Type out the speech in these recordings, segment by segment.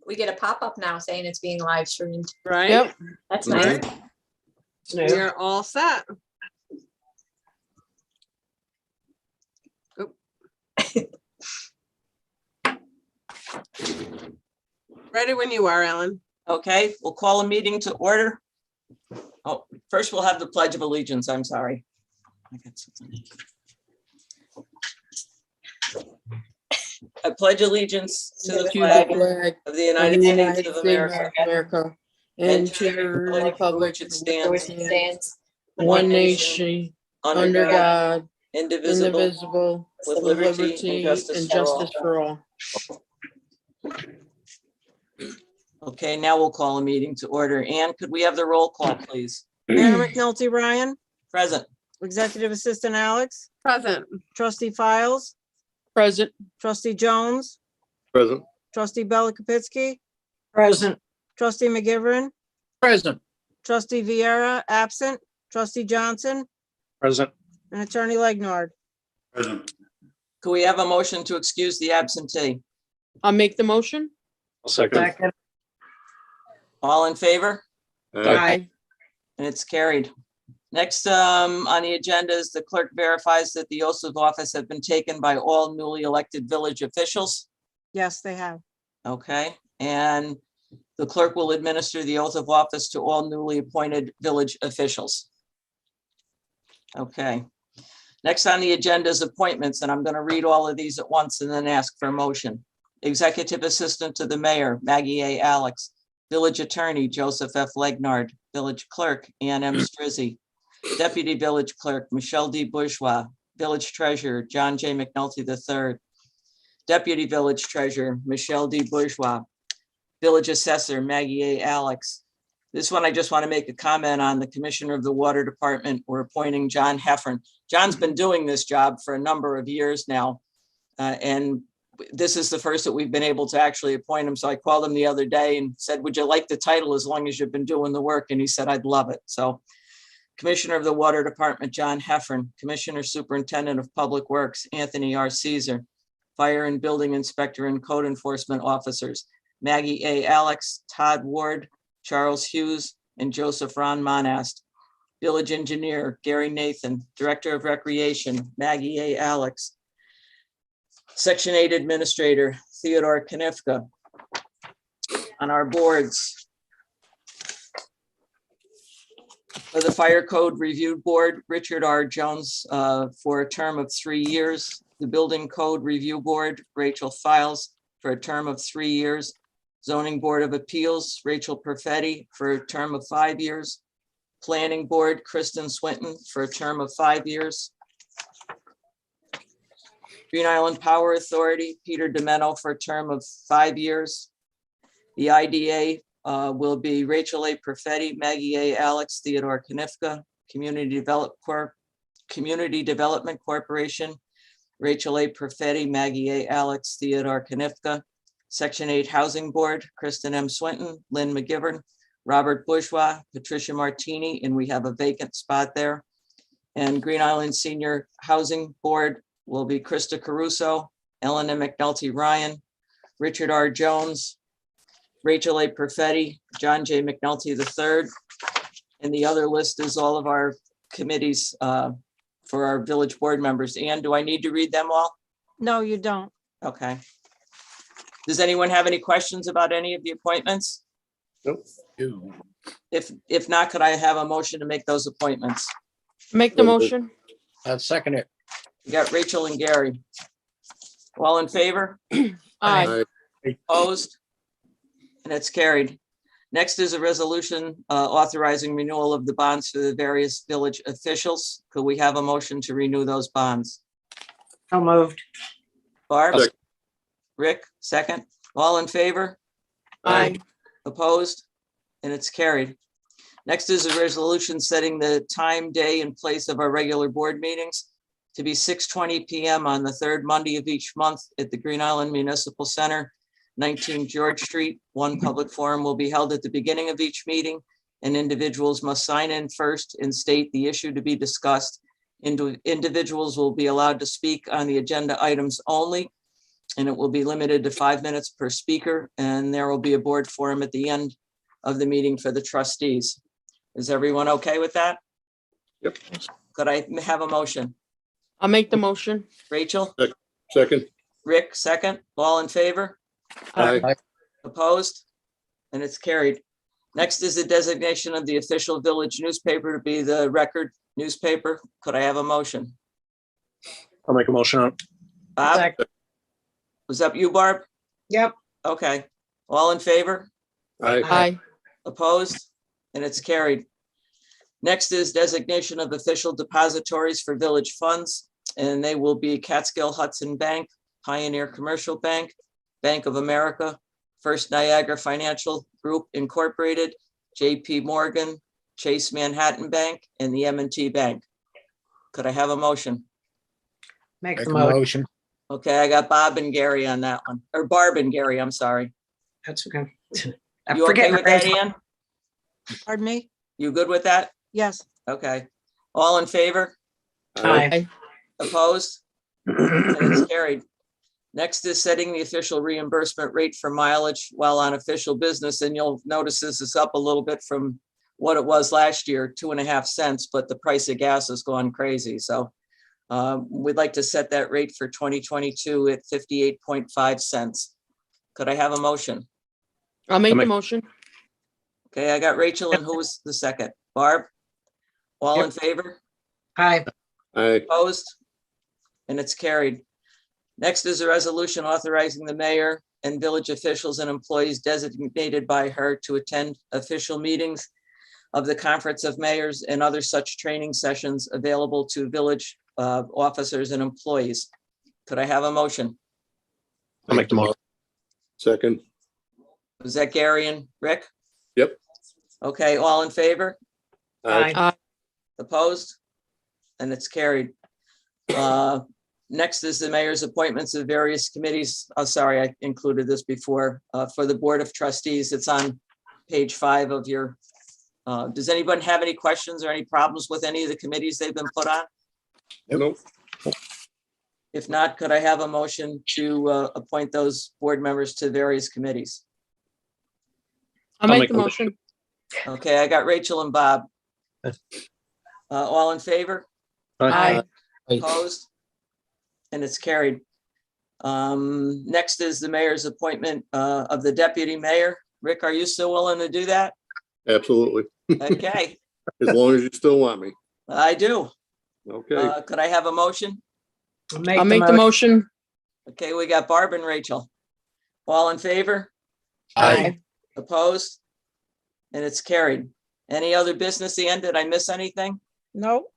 We get a pop-up now saying it's being live streamed. Right? Yep. That's All nice. right. We are all set. Oop. Ready when you are, Ellen. Okay, we'll call a meeting to order. Oh, first we'll have the Pledge of Allegiance. I'm sorry. I got something. I pledge allegiance to the To the flag flag of the of United the States United of States America of America and to the republic for which it for stands, which it stands, Stands. one nation, under God, indivisible, indivisible, with with liberty and justice for all. for all. Okay, now we'll call a meeting to order. Ann, could we have the roll call, please? Mayor McNulty Ryan, Present. Executive Assistant Alex, Present. Trustee Files, Present. Trustee Jones, Present. Trustee Bella Kapitsky, Present. Trustee McGivern, Present. Trustee Vieira, absent, Trustee Johnson, Present. and Attorney Legnard. Present. Could we have a motion to excuse the absentee? I'll make the motion. I'll second. All in favor? Aye. And it's carried. Next on the agenda is the clerk verifies that the oaths of office have been taken by all newly elected village officials. Yes, they have. Okay, and the clerk will administer the oath of office to all newly appointed village officials. Okay. Next on the agenda is appointments, and I'm going to read all of these at once and then ask for a motion. Executive Assistant to the Mayor, Maggie A. Alex. Village Attorney, Joseph F. Legnard. Village Clerk, Ann M. Strizzi. Deputy Village Clerk, Michelle D. Bourgeois. Village Treasurer, John J. McNulty III. Deputy Village Treasurer, Michelle D. Bourgeois. Village Assessor, Maggie A. Alex. This one, I just want to make a comment on the Commissioner of the Water Department. We're appointing John Heffern. John's been doing this job for a number of years now. And this is the first that we've been able to actually appoint him. So I called him the other day and said, would you like the title as long as you've been doing the work? And he said, I'd love it. So Commissioner of the Water Department, John Heffern. Commissioner Superintendent of Public Works, Anthony R. Caesar. Fire and Building Inspector and Code Enforcement Officers, Maggie A. Alex, Todd Ward, Charles Hughes, and Joseph Ron Monast. Village Engineer, Gary Nathan. Director of Recreation, Maggie A. Alex. Section 8 Administrator, Theodore Knifka. On our boards, for the Fire Code Review Board, Richard R. Jones for a term of 3 years. The Building Code Review Board, Rachel Files for a term of 3 years. Zoning Board of Appeals, Rachel Perfetti for a term of 5 years. Planning Board, Kristen Swinton for a term of 5 years. Green Island Power Authority, Peter Demento for a term of 5 years. The IDA will be Rachel A. Perfetti, Maggie A. Alex, Theodore Knifka. Community Development Corporation, Rachel A. Perfetti, Maggie A. Alex, Theodore Knifka. Section 8 Housing Board, Kristen M. Swinton, Lynn McGivern, Robert Bourgeois, Patricia Martini, and we have a vacant spot there. And Green Island Senior Housing Board will be Krista Caruso, Ellen M. McNulty Ryan, Richard R. Jones, Rachel A. Perfetti, John J. McNulty III. And the other list is all of our committees for our village board members. Ann, do I need to read them all? No, you don't. Okay. Does anyone have any questions about any of the appointments? Nope. If not, could I have a motion to make those appointments? Make the motion. I'll second it. We got Rachel and Gary. All in favor? Aye. Opposed? And it's carried. Next is a resolution authorizing renewal of the bonds for the various village officials. Could we have a motion to renew those bonds? So moved. Barb? Second. Rick, second. All in favor? Aye. Opposed? And it's carried. Next is a resolution setting the time, day, and place of our regular board meetings to be 6:20 p.m. on the third Monday of each month at the Green Island Municipal Center, 19 George Street. One public forum will be held at the beginning of each meeting, and individuals must sign in first and state the issue to be discussed. Individuals will be allowed to speak on the agenda items only. And it will be limited to 5 minutes per speaker, and there will be a board forum at the end of the meeting for the trustees. Is everyone okay with that? Yep. Could I have a motion? I'll make the motion. Rachel, Second. Rick, second, all in favor? Aye. Opposed? And it's carried. Next is the designation of the official village newspaper to be the Record newspaper. Could I have a motion? I'll make a motion on. Bob, Second. was that you, Barb? Yep. Okay, all in favor? Aye. Aye. Opposed? And it's carried. Next is designation of official depositories for village funds, and they will be Catskill Hudson Bank, Pioneer Commercial Bank, Bank of America, First Niagara Financial Group Incorporated, JP Morgan, Chase Manhattan Bank, and the M&T Bank. Could I have a motion? Make Make the a motion. motion. Okay, I got Bob and Gary on that one, or Barb and Gary, I'm sorry. That's okay. You okay with that, Ann? Pardon me? You good with that? Yes. Okay. All in favor? Aye. Opposed? And it's carried. Next is setting the official reimbursement rate for mileage while on official business, and you'll notice this is up a little bit from what it was last year, 2.5 cents, but the price of gas has gone crazy, so we'd like to set that rate for 2022 at 58.5 cents. Could I have a motion? I'll make the make- motion. Okay, I got Rachel, and who was the second? Barb? All in favor? Aye. Aye. Opposed? And it's carried. Next is a resolution authorizing the mayor and village officials and employees designated by her to attend official meetings of the Conference of Mayors and other such training sessions available to village officers and employees. Could I have a motion? I'll make the motion. Second. Was that Gary and Rick? Yep. Okay, all in favor? Aye. Opposed? And it's carried. Next is the mayor's appointments of various committees. Oh, sorry, I included this before, for the Board of Trustees. It's on page 5 of your, does anyone have any questions or any problems with any of the committees they've been put on? Nope. If not, could I have a motion to appoint those board members to various committees? I'll make the motion. Okay, I got Rachel and Bob. All in favor? Aye. Opposed? And it's carried. Next is the mayor's appointment of the deputy mayor. Rick, are you still willing to do that? Absolutely. Okay, As long as you still want me. I do. Okay. Could I have a motion? I'll make the motion. Okay, we got Barb and Rachel. All in favor? Aye. Opposed? And it's carried. Any other business, Ian? Did I miss anything? No.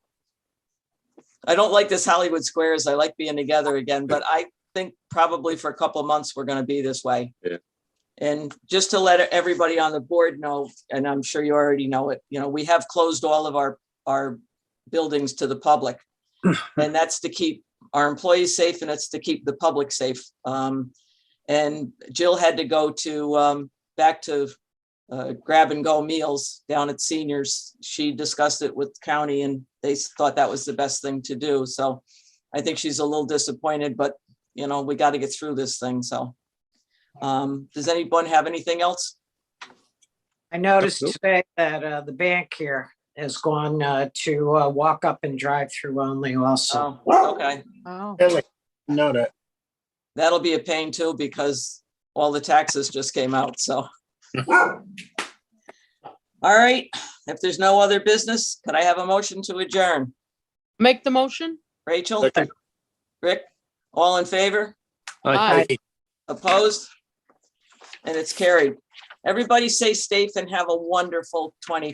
I don't like this Hollywood Squares. I like being together again, but I think probably for a couple of months, we're going to be this way. Yeah. And just to let everybody on the board know, and I'm sure you already know it, you know, we have closed all of our buildings to the public. And that's to keep our employees safe, and it's to keep the public safe. And Jill had to go to back to grab and go meals down at seniors. She discussed it with county and they thought that was the best thing to do. So I think she's a little disappointed, but you know, we got to get through this thing. So does anyone have anything else? I noticed Nope. today that the bank here has gone to walk up and drive through only also. Oh, okay. Oh. Really? Know that. That'll be a pain too, because all the taxes just came out. So. All right. If there's no other business, could I have a motion to adjourn? Make the motion. Rachel, Second. Rick, all in favor? Aye. Opposed? And it's carried. Everybody stay safe and have a wonderful